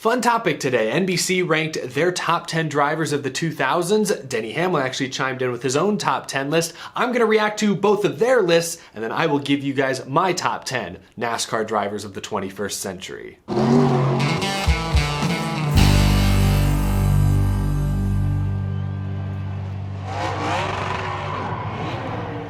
Fun topic today. NBC ranked their top 10 drivers of the 2000s. Denny Hamlin actually chimed in with his own top 10 list. I'm going to react to both of their lists, and then I will give you guys my top 10 NASCAR drivers of the 21st century.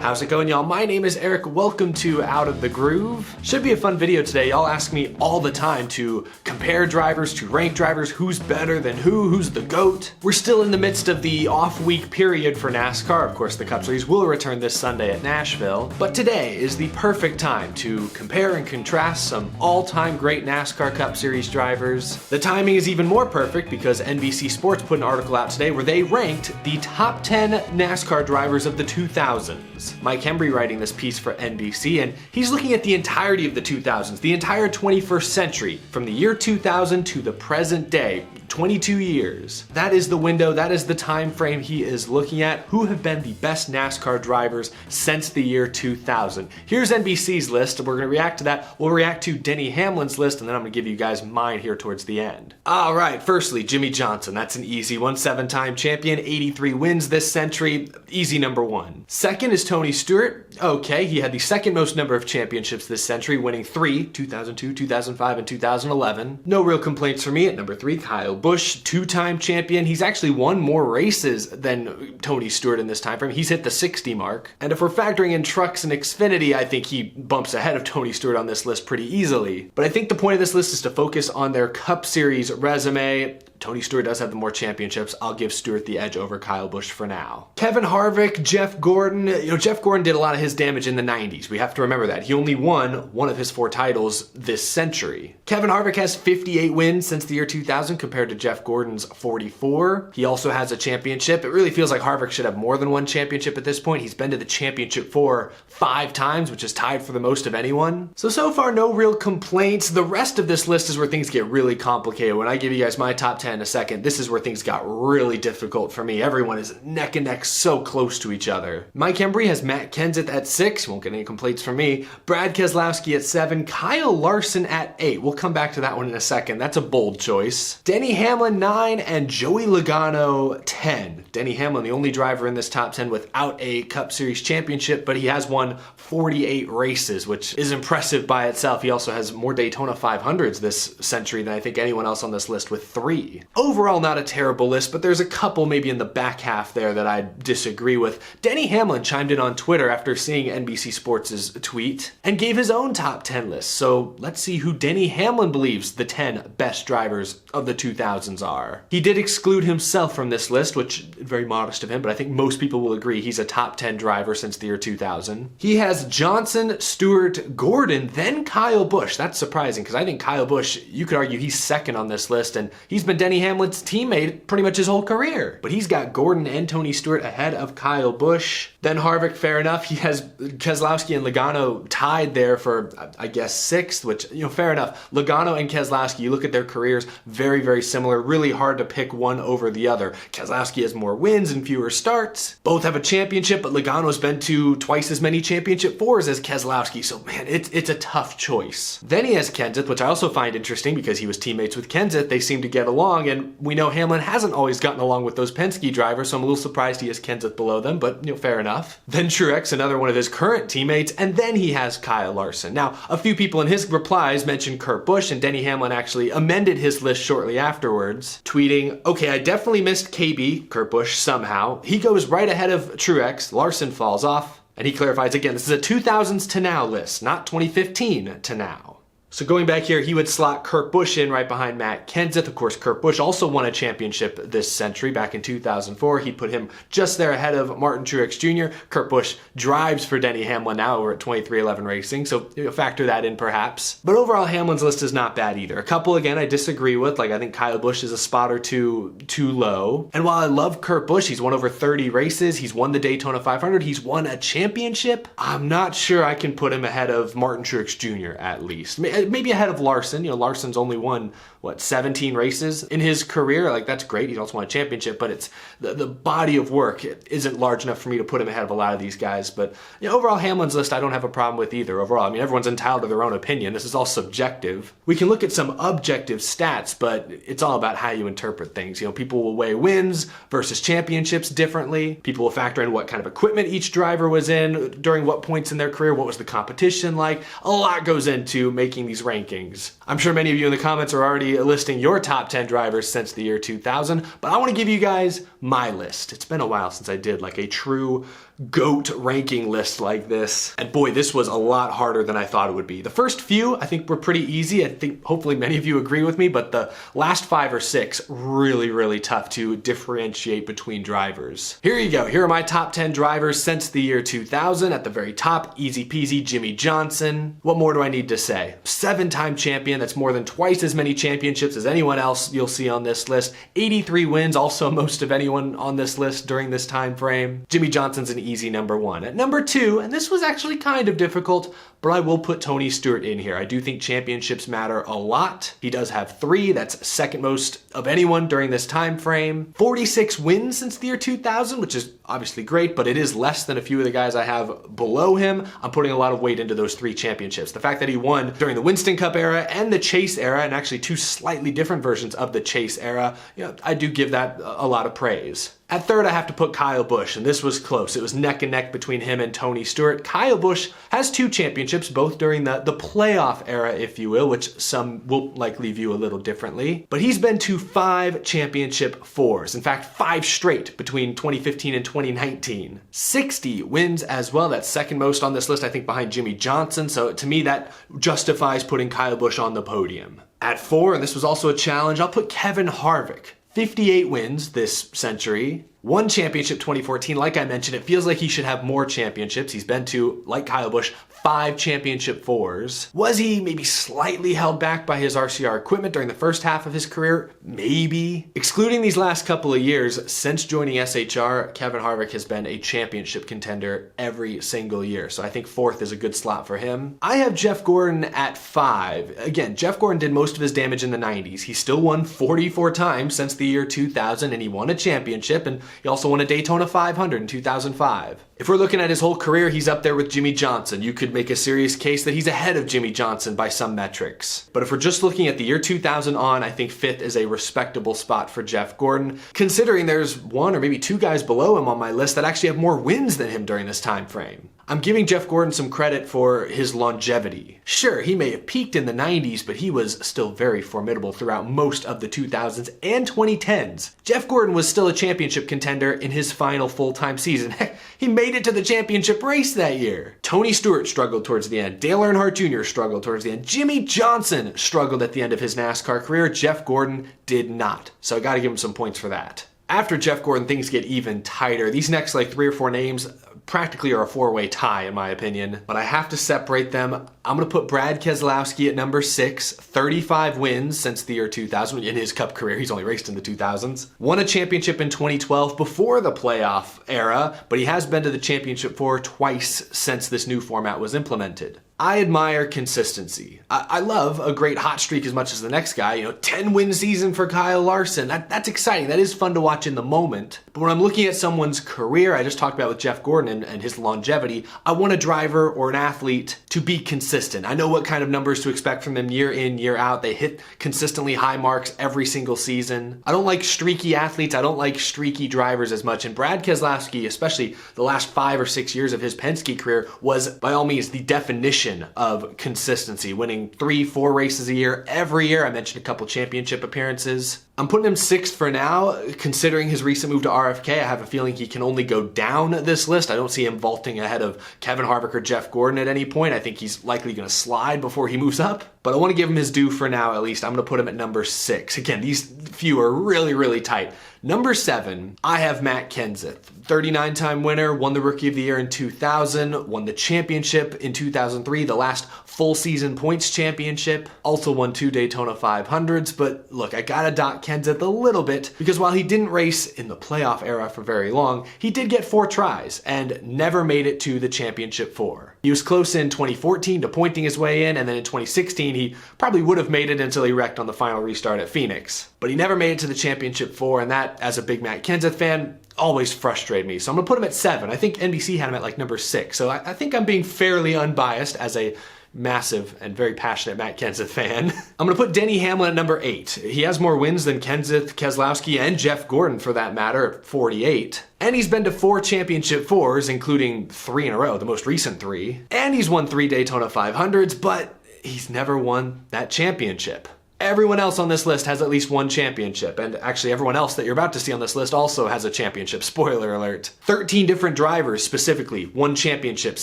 How's it going, y'all? My name is Eric. Welcome to Out of the Groove. Should be a fun video today. Y'all ask me all the time to compare drivers, to rank drivers, who's better than who's the GOAT. We're still in the midst of the off-week period for NASCAR. Of course, the Cup Series will return this Sunday at Nashville, but today is the perfect time to compare and contrast some all-time great NASCAR Cup Series drivers. The timing is even more perfect because NBC Sports put an article out today where they ranked the top 10 NASCAR drivers of the 2000s. Mike Hembry writing this piece for NBC, and he's looking at the entirety of the 2000s, the entire 21st century, from the year 2000 to the present day. 22 years. That is the window, that is the time frame he is looking at. Who have been the best NASCAR drivers since the year 2000? Here's NBC's list. We're going to react to that. We'll react to Denny Hamlin's list, and then I'm going to give you guys mine here towards the end. All right, firstly, Jimmie Johnson. That's an easy one. 7-time champion, 83 wins this century. Easy number one. Second is Tony Stewart. Okay, he had the second most number of championships this century, winning 3, 2002, 2005, and 2011. No real complaints for me at number 3, Kyle Busch, 2-time champion. He's actually won more races than Tony Stewart in this time frame. He's hit the 60 mark. And if we're factoring in trucks and Xfinity, I think he bumps ahead of Tony Stewart on this list pretty easily. But I think the point of this list is to focus on their Cup Series resume. Tony Stewart does have the more championships. I'll give Stewart the edge over Kyle Busch for now. Kevin Harvick, Jeff Gordon. Jeff Gordon did a lot of his damage in the 90s. We have to remember that. He only won one of his 4 titles this century. Kevin Harvick has 58 wins since the year 2000 compared to Jeff Gordon's 44. He also has a championship. It really feels like Harvick should have more than one championship at this point. He's been to the championship 5 times, which is tied for the most of anyone. So far, no real complaints. The rest of this list is where things get really complicated. When I give you guys my top 10 in a second, this is where things got really difficult for me. Everyone is neck and neck, so close to each other. Mike Hembry has Matt Kenseth at 6. Won't get any complaints from me. Brad Keselowski at 7. Kyle Larson at 8. We'll come back to that one in a second. That's a bold choice. Denny Hamlin 9 and Joey Logano 10. Denny Hamlin, the only driver in this top 10 without a Cup Series championship, but he has won 48 races, which is impressive by itself. He also has more Daytona 500s this century than I think anyone else on this list with 3. Overall, not a terrible list, but there's a couple maybe in the back half there that I disagree with. Denny Hamlin chimed in on Twitter after seeing NBC Sports' tweet and gave his own top 10 list. So let's see who Denny Hamlin believes the 10 best drivers of the 2000s are. He did exclude himself from this list, which is very modest of him, but I think most people will agree he's a top 10 driver since the year 2000. He has Johnson, Stewart, Gordon, then Kyle Busch. That's surprising because I think Kyle Busch, you could argue he's second on this list, and he's been Denny Hamlin's teammate pretty much his whole career. But he's got Gordon and Tony Stewart ahead of Kyle Busch. Then Harvick, fair enough. He has Keselowski and Logano tied there for, I guess, 6th, which, fair enough. Logano and Keselowski, you look at their careers, very, very similar. Really hard to pick one over the other. Keselowski has more wins and fewer starts. Both have a championship, but Logano's been to twice as many championship 4s as Keselowski. So, man, it's a tough choice. Then he has Kenseth, which I also find interesting because he was teammates with Kenseth. They seem to get along, and we know Hamlin hasn't always gotten along with those Penske drivers, so I'm a little surprised he has Kenseth below them, but fair enough. Then Truex, another one of his current teammates, and then he has Kyle Larson. Now, a few people in his replies mentioned Kurt Busch, and Denny Hamlin actually amended his list shortly afterwards, tweeting, okay, I definitely missed KB, Kurt Busch, somehow. He goes right ahead of Truex, Larson falls off, and he clarifies again, this is a 2000s to now list, not 2015 to now. So going back here, he would slot Kurt Busch in right behind Matt Kenseth. Of course, Kurt Busch also won a championship this century back in 2004. He'd put him just there ahead of Martin Truex Jr. Kurt Busch drives for Denny Hamlin now over at 2311 Racing, so factor that in perhaps. But overall, Hamlin's list is not bad either. A couple, again, I disagree with. Like, I think Kyle Busch is a spot or two too low. And while I love Kurt Busch, he's won over 30 races. He's won the Daytona 500. He's won a championship. I'm not sure I can put him ahead of Martin Truex Jr. at least. maybe ahead of Larson. Larson's only won, 17 races in his career. Like, that's great. He's also won a championship, but it's the body of work isn't large enough for me to put him ahead of a lot of these guys. But overall, Hamlin's list I don't have a problem with either. Overall, I mean, everyone's entitled to their own opinion. This is all subjective. We can look at some objective stats, but it's all about how you interpret things. People will weigh wins versus championships differently. People will factor in what kind of equipment each driver was in during what points in their career, what was the competition like. A lot goes into making these rankings. I'm sure many of you in the comments are already listing your top 10 drivers since the year 2000, but I want to give you guys my list. It's been a while since I did like a true GOAT ranking list like this. And boy, this was a lot harder than I thought it would be. The first few, I think, were pretty easy. I think hopefully many of you agree with me, but the last 5 or 6, really tough to differentiate between drivers. Here you go. Here are my top 10 drivers since the year 2000. At the very top, easy peasy, Jimmie Johnson. What more do I need to say? 7-time champion. That's more than twice as many championships as anyone else you'll see on this list. 83 wins, also most of anyone on this list during this time frame. Jimmie Johnson's an easy number 1. At number 2, and this was actually kind of difficult, but I will put Tony Stewart in here. I do think championships matter a lot. He does have 3. That's second most of anyone during this time frame. 46 wins since the year 2000, which is obviously great, but it is less than a few of the guys I have below him. I'm putting a lot of weight into those 3 championships. The fact that he won during the Winston Cup era and the Chase era, and actually 2 slightly different versions of the Chase era, I do give that a lot of praise. At third, I have to put Kyle Busch, and this was close. It was neck and neck between him and Tony Stewart. Kyle Busch has 2 championships, both during the playoff era, if you will, which some will likely view a little differently. But he's been to 5 championship 4s. In fact, 5 straight between 2015 and 2019. 60 wins as well. That's second most on this list, I think, behind Jimmie Johnson. So to me, that justifies putting Kyle Busch on the podium. At 4, and this was also a challenge, I'll put Kevin Harvick. 58 wins this century. 1 championship 2014. Like I mentioned, it feels like he should have more championships. He's been to, like Kyle Busch, 5 championship 4s. Was he maybe slightly held back by his RCR equipment during the first half of his career? Maybe. Excluding these last couple of years, since joining SHR, Kevin Harvick has been a championship contender every single year. So I think 4th is a good slot for him. I have Jeff Gordon at 5. Again, Jeff Gordon did most of his damage in the 90s. He still won 44 times since the year 2000, and he won a championship, and he also won a Daytona 500 in 2005. If we're looking at his whole career, he's up there with Jimmie Johnson. You could make a serious case that he's ahead of Jimmie Johnson by some metrics. But if we're just looking at the year 2000 on, I think 5th is a respectable spot for Jeff Gordon, considering there's 1 or maybe 2 guys below him on my list that actually have more wins than him during this time frame. I'm giving Jeff Gordon some credit for his longevity. Sure, he may have peaked in the 90s, but he was still very formidable throughout most of the 2000s and 2010s. Jeff Gordon was still a championship contender in his final full-time season. Heck, he made it to the championship race that year. Tony Stewart struggled towards the end. Dale Earnhardt Jr. struggled towards the end. Jimmie Johnson struggled at the end of his NASCAR career. Jeff Gordon did not. So I gotta give him some points for that. After Jeff Gordon, things get even tighter. These next 3 or 4 names practically are a 4-way tie in my opinion, but I have to separate them. I'm gonna put Brad Keselowski at number 6, 35 wins since the year 2000. In his Cup career, he's only raced in the 2000s. Won a championship in 2012 before the playoff era, but he has been to the championship 4 twice since this new format was implemented. I admire consistency. I love a great hot streak as much as the next guy. 10-win season for Kyle Larson. That's exciting. That is fun to watch in the moment. But when I'm looking at someone's career, I just talked about with Jeff Gordon and his longevity, I want a driver or an athlete to be consistent. I know what kind of numbers to expect from them year in, year out. They hit consistently high marks every single season. I don't like streaky athletes. I don't like streaky drivers as much. And Brad Keselowski, especially the last 5 or 6 years of his Penske career, was by all means the definition of consistency, winning 3-4 races a year every year. I mentioned a couple championship appearances. I'm putting him 6th for now. Considering his recent move to RFK, I have a feeling he can only go down this list. I don't see him vaulting ahead of Kevin Harvick or Jeff Gordon at any point. I think he's likely going to slide before he moves up. But I want to give him his due for now at least. I'm going to put him at number 6. Again, these few are really tight. Number 7, I have Matt Kenseth. 39-time winner, won the Rookie of the Year in 2000, won the championship in 2003, the last full season points championship, also won 2 Daytona 500s, but look, I gotta dock Kenseth a little bit because while he didn't race in the playoff era for very long, he did get 4 tries and never made it to the championship 4. He was close in 2014 to pointing his way in, and then in 2016 he probably would have made it until he wrecked on the final restart at Phoenix. But he never made it to the championship 4, and that, as a big Matt Kenseth fan, always frustrated me. So I'm gonna put him at 7. I think NBC had him at like number 6. So I think I'm being fairly unbiased as a massive and very passionate Matt Kenseth fan. I'm gonna put Denny Hamlin at number 8. He has more wins than Kenseth, Keselowski, and Jeff Gordon for that matter, at 48. And he's been to 4 championship 4s, including 3 in a row, the most recent 3. And he's won 3 Daytona 500s, but he's never won that championship. Everyone else on this list has at least 1 championship, and actually everyone else that you're about to see on this list also has a championship, spoiler alert. 13 different drivers specifically won championships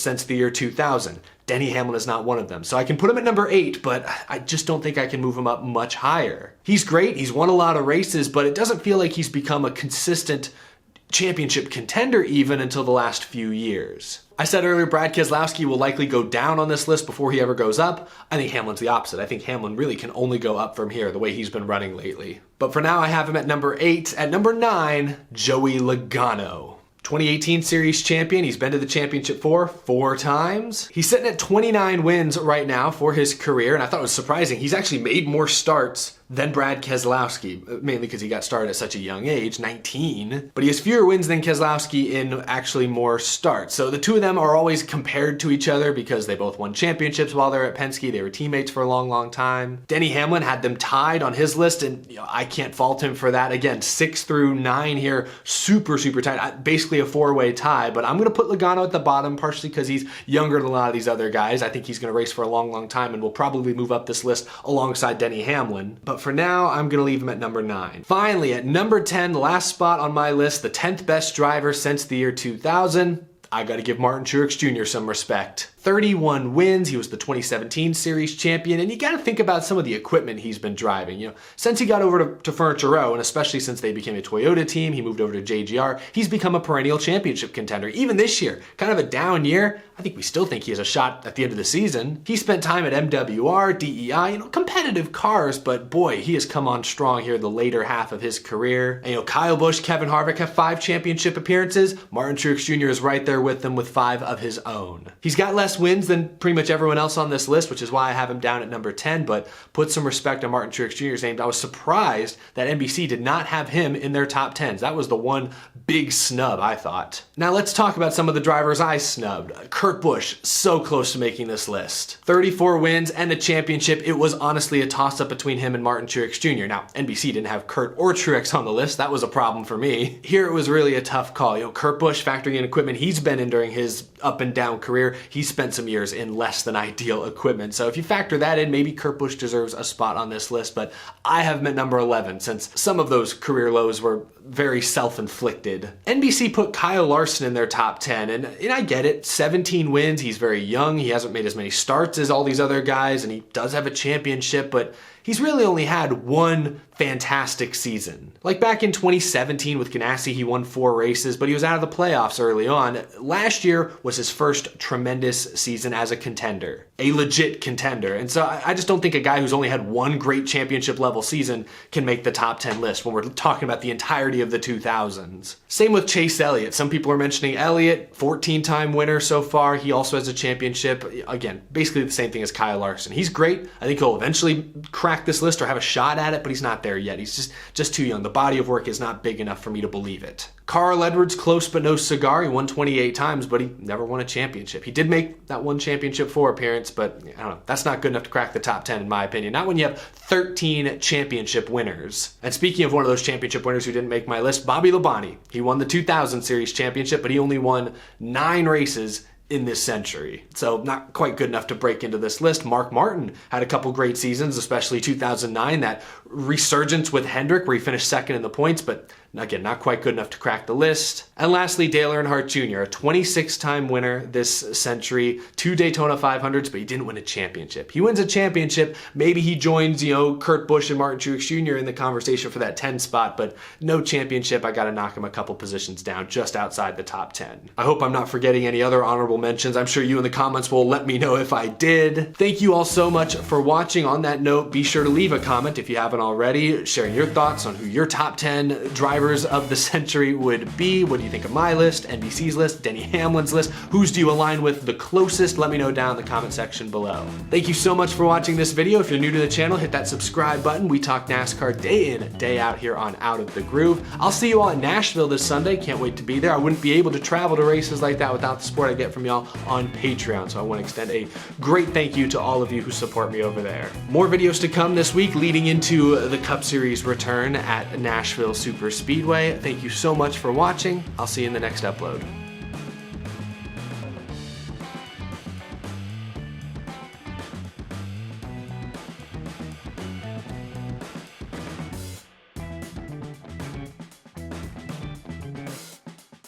since the year 2000. Denny Hamlin is not one of them, so I can put him at number 8, but I just don't think I can move him up much higher. He's great, he's won a lot of races, but it doesn't feel like he's become a consistent championship contender even until the last few years. I said earlier Brad Keselowski will likely go down on this list before he ever goes up. I think Hamlin's the opposite. I think Hamlin really can only go up from here the way he's been running lately. But for now I have him at number 8. At number 9, Joey Logano. 2018 series champion. He's been to the championship 4 times. He's sitting at 29 wins right now for his career, and I thought it was surprising. He's actually made more starts than Brad Keselowski, mainly because he got started at such a young age, 19. But he has fewer wins than Keselowski in actually more starts. So the two of them are always compared to each other because they both won championships while they were at Penske. They were teammates for a long, long time. Denny Hamlin had them tied on his list, and I can't fault him for that. Again, 6 through 9 here, super, super tight. Basically a 4-way tie, but I'm going to put Logano at the bottom, partially because he's younger than a lot of these other guys. I think he's going to race for a long, long time and will probably move up this list alongside Denny Hamlin. But for now, I'm going to leave him at number 9. Finally, at number 10, the last spot on my list, the 10th best driver since the year 2000, I got to give Martin Truex Jr. some respect. 31 wins, he was the 2017 series champion, and you got to think about some of the equipment he's been driving. Since he got over to Furniture Row, and especially since they became a Toyota team, he moved over to JGR, he's become a perennial championship contender. Even this year, kind of a down year, I think we still think he has a shot at the end of the season. He spent time at MWR, DEI, competitive cars, but boy, he has come on strong here the later half of his career. And Kyle Busch, Kevin Harvick have 5 championship appearances. Martin Truex Jr. is right there with them with 5 of his own. He's got less wins than pretty much everyone else on this list, which is why I have him down at number 10, but put some respect on Martin Truex Jr.'s name. I was surprised that NBC did not have him in their top 10s. That was the one big snub, I thought. Now let's talk about some of the drivers I snubbed. Kurt Busch, so close to making this list. 34 wins and a championship. It was honestly a toss-up between him and Martin Truex Jr. Now, NBC didn't have Kurt or Truex on the list. That was a problem for me. Here it was really a tough call. Kurt Busch, factoring in equipment he's been in during his up and down career, he spent some years in less than ideal equipment. So if you factor that in, maybe Kurt Busch deserves a spot on this list, but I have him at number 11 since some of those career lows were very self-inflicted. NBC put Kyle Larson in their top 10, and I get it. 17 wins, he's very young, he hasn't made as many starts as all these other guys, and he does have a championship, but he's really only had one fantastic season. Like back in 2017 with Ganassi, he won 4 races, but he was out of the playoffs early on. Last year was his first tremendous season as a contender, a legit contender. And so I just don't think a guy who's only had one great championship level season can make the top 10 list when we're talking about the entirety of the 2000s. Same with Chase Elliott. Some people are mentioning Elliott, 14-time winner so far. He also has a championship. Again, basically the same thing as Kyle Larson. He's great. I think he'll eventually crack this list or have a shot at it, but he's not there yet. He's just too young. The body of work is not big enough for me to believe it. Carl Edwards, close but no cigar. He won 28 times, but he never won a championship. He did make that one championship 4 appearance, but I don't know. That's not good enough to crack the top 10 in my opinion. Not when you have 13 championship winners. And speaking of one of those championship winners who didn't make my list, Bobby Labonte. He won the 2000 Series championship, but he only won 9 races in this century. So not quite good enough to break into this list. Mark Martin had a couple great seasons, especially 2009, that resurgence with Hendrick where he finished second in the points, but again, not quite good enough to crack the list. And lastly, Dale Earnhardt Jr., a 26-time winner this century, 2 Daytona 500s, but he didn't win a championship. He wins a championship, maybe he joins, Kurt Busch and Martin Truex Jr. in the conversation for that 10 spot, but no championship. I gotta knock him a couple positions down, just outside the top 10. I hope I'm not forgetting any other honorable mentions. I'm sure you in the comments will let me know if I did. Thank you all so much for watching. On that note, be sure to leave a comment if you haven't already, sharing your thoughts on who your top 10 drivers drivers of the century would be. What do you think of my list, NBC's list, Denny Hamlin's list? Whose do you align with the closest? Let me know down in the comment section below. Thank you so much for watching this video. If you're new to the channel, hit that subscribe button. We talk NASCAR day in, day out here on Out of the Groove. I'll see you all in Nashville this Sunday. Can't wait to be there. I wouldn't be able to travel to races like that without the support I get from y'all on Patreon. So I want to extend a great thank you to all of you who support me over there. More videos to come this week leading into the Cup Series return at Nashville Super Speedway. Thank you so much for watching. I'll see you in the next upload.